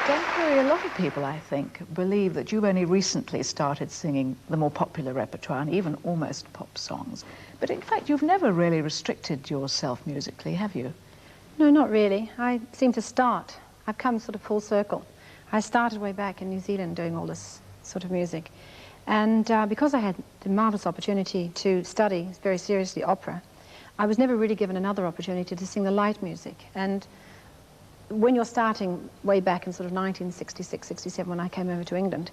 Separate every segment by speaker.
Speaker 1: Then, Kiri, a lot of people, I think, believe that you've only recently started singing the more popular repertoire and even almost pop songs. But in fact, you've never really restricted yourself musically, have you?
Speaker 2: No, not really. I seem to start. I've come sort of full circle. I started way back in New Zealand doing all this sort of music. And because I had the marvellous opportunity to study very seriously opera, I was never really given another opportunity to sing the light music. And when you're starting way back in sort of 1966, 67, when I came over to England,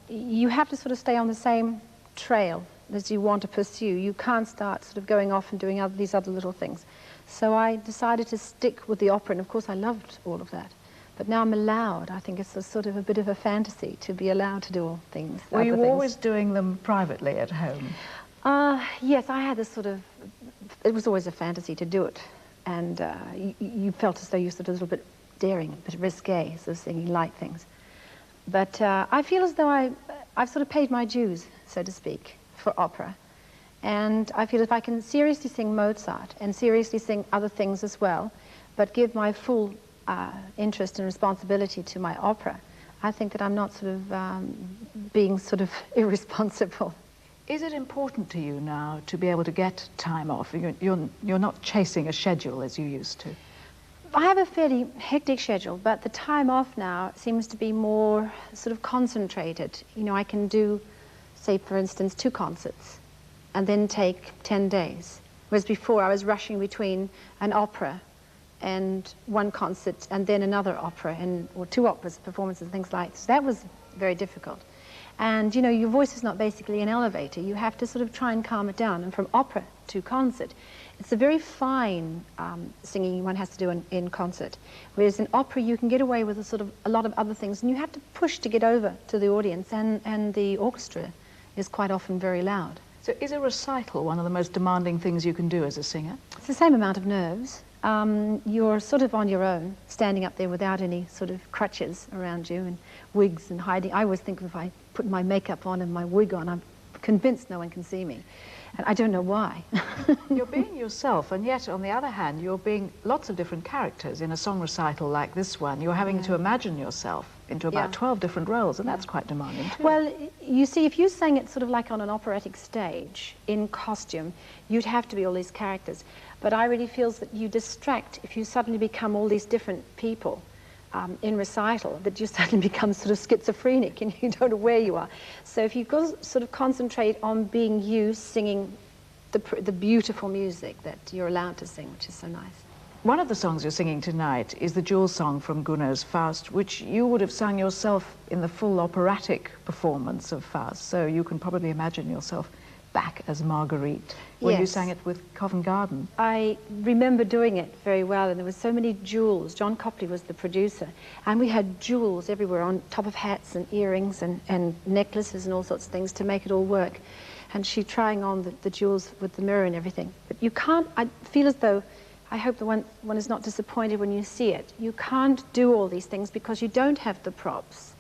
Speaker 2: you have to sort of stay on the same trail as you want to pursue. You can't start sort of going off and doing these other little things. So I decided to stick with the opera, and of course I loved all of that. But now I'm allowed. I think it's a sort of a bit of a fantasy to be allowed to do all things.
Speaker 1: Were you always doing them privately at home?
Speaker 2: Yes, I had this sort of, it was always a fantasy to do it. And you felt as though you were sort of a little bit daring, a bit risque, sort of singing light things. But I feel as though I've sort of paid my dues, so to speak, for opera. And I feel if I can seriously sing Mozart and seriously sing other things as well, but give my full interest and responsibility to my opera, I think that I'm not sort of being sort of irresponsible.
Speaker 1: Is it important to you now to be able to get time off? You're not chasing a schedule as you used to.
Speaker 2: I have a fairly hectic schedule, but the time off now seems to be more sort of concentrated. You know, I can do, say, for instance, 2 concerts and then take 10 days. Whereas before I was rushing between an opera and 1 concert and then another opera, or 2 operas, performances, and things like that. So that was very difficult. And, you know, your voice is not basically an elevator. You have to sort of try and calm it down. And from opera to concert, it's a very fine singing one has to do in concert. Whereas in opera, you can get away with a lot of other things. And you have to push to get over to the audience. And the orchestra is quite often very loud.
Speaker 1: So is a recital one of the most demanding things you can do as a singer?
Speaker 2: It's the same amount of nerves. You're sort of on your own, standing up there without any sort of crutches around you and wigs and hiding. I always think if I put my makeup on and my wig on, I'm convinced no one can see me. And I don't know why.
Speaker 1: You're being yourself, and yet, on the other hand, you're being lots of different characters in a song recital like this one. You're having to imagine yourself into about 12 different roles, and that's quite demanding too.
Speaker 2: Well, you see, if you sang it sort of like on an operatic stage, in costume, you'd have to be all these characters. But I really feel that you distract if you suddenly become all these different people in recital, that you suddenly become sort of schizophrenic and you don't know where you are. So if you sort of concentrate on being you, singing the beautiful music that you're allowed to sing, which is so nice.
Speaker 1: One of the songs you're singing tonight is the Jewel song from Gounod's Faust, which you would have sung yourself in the full operatic performance of Faust, so you can probably imagine yourself back as Marguerite when you sang it with Covent Garden.
Speaker 2: I remember doing it very well, and there were so many jewels. John Copley was the producer, and we had jewels everywhere on top of hats and earrings and necklaces and all sorts of things to make it all work. And she trying on the jewels with the mirror and everything. But you can't, I feel as though, I hope the one is not disappointed when you see it. You can't do all these things because you don't have the props.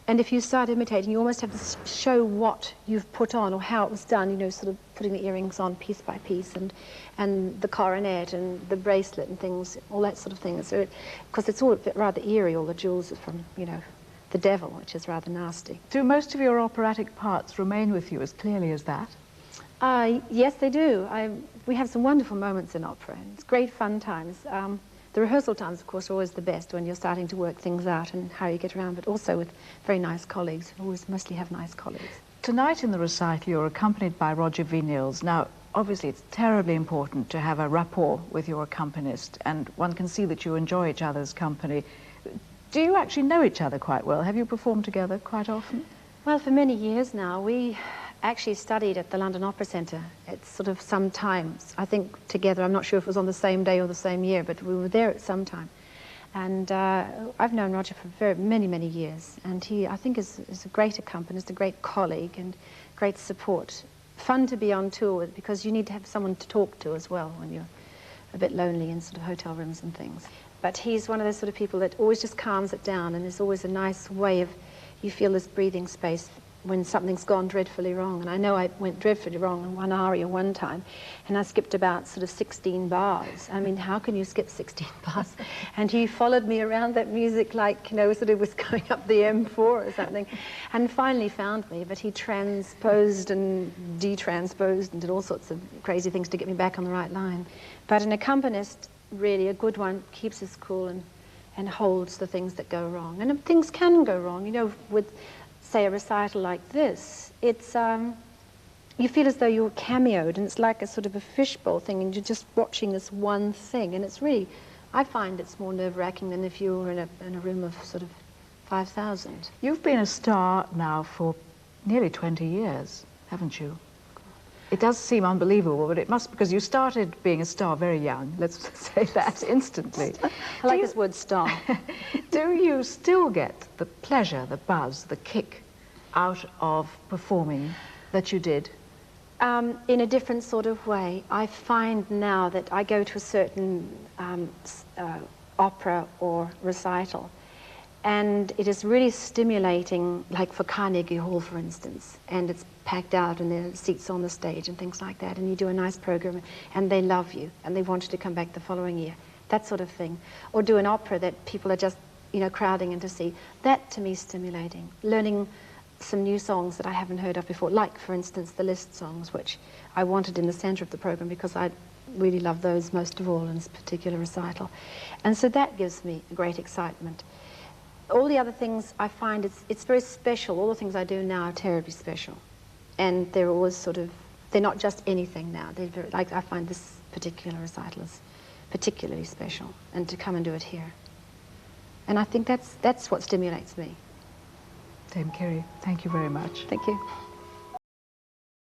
Speaker 2: And if you start imitating, you almost have to show what you've put on or how it was done, you know, sort of putting the earrings on piece by piece and the coronet and the bracelet and things, all that sort of thing. So because it's all rather eerie, all the jewels are from, you know, the devil, which is rather nasty. Do most of your operatic parts remain with you as clearly as that? Yes, they do. We have some wonderful moments in opera. It's great fun times. The rehearsal times, of course, are always the best when you're starting to work things out and how you get around, but also with very nice colleagues. We always mostly have nice colleagues. Tonight in the recital, you're accompanied by Roger Vinyls. Now, obviously, it's terribly important to have a rapport with your accompanist, and one can see that you enjoy each other's company. Do you actually know each other quite well? Have you performed together quite often? Well, for many years now. We actually studied at the London Opera Centre. It's sort of sometimes, I think, together. I'm not sure if it was on the same day or the same year, but we were there at some time. And I've known Roger for many, many years. And he, I think, is a great accompanist, a great colleague, and great support. Fun to be on tour with, because you need to have someone to talk to as well when you're a bit lonely in sort of hotel rooms and things. But he's one of those sort of people that always just calms it down, and there's always a nice way of, you feel this breathing space when something's gone dreadfully wrong. And I know I went dreadfully wrong in one aria one time, and I skipped about sort of 16 bars. I mean, how can you skip 16 bars? And he followed me around that music like, you know, sort of was going up the M4 or something, and finally found me. But he transposed and detransposed and did all sorts of crazy things to get me back on the right line. But an accompanist, really a good one, keeps us cool and holds the things that go wrong. And things can go wrong, you know, with, say, a recital like this. It's, you feel as though you're cameoed, and it's like a sort of a fishbowl thing, and you're just watching this one thing. And it's really, I find it's more nerve-wracking than if you were in a room of sort of 5,000.
Speaker 1: You've been a star now for nearly 20 years, haven't you? It does seem unbelievable, but it must, because you started being a star very young, let's say that instantly.
Speaker 2: I like this word star.
Speaker 1: Do you still get the pleasure, the buzz, the kick out of performing that you did?
Speaker 2: In a different sort of way. I find now that I go to a certain opera or recital, and it is really stimulating, like for Carnegie Hall, for instance, and it's packed out and there are seats on the stage and things like that, and you do a nice program and they love you and they want you to come back the following year, that sort of thing. Or do an opera that people are just, you know, crowding in to see. That to me is stimulating. Learning some new songs that I haven't heard of before, like for instance the Liszt songs, which I wanted in the center of the program because I really love those most of all in this particular recital. And so that gives me great excitement. All the other things I find it's very special. All the things I do now are terribly special. And they're always sort of, they're not just anything now. They're very, like, I find this particular recital is particularly special, and to come and do it here. And I think that's what stimulates me.
Speaker 1: Dame Kiri, thank you very much.
Speaker 2: Thank you.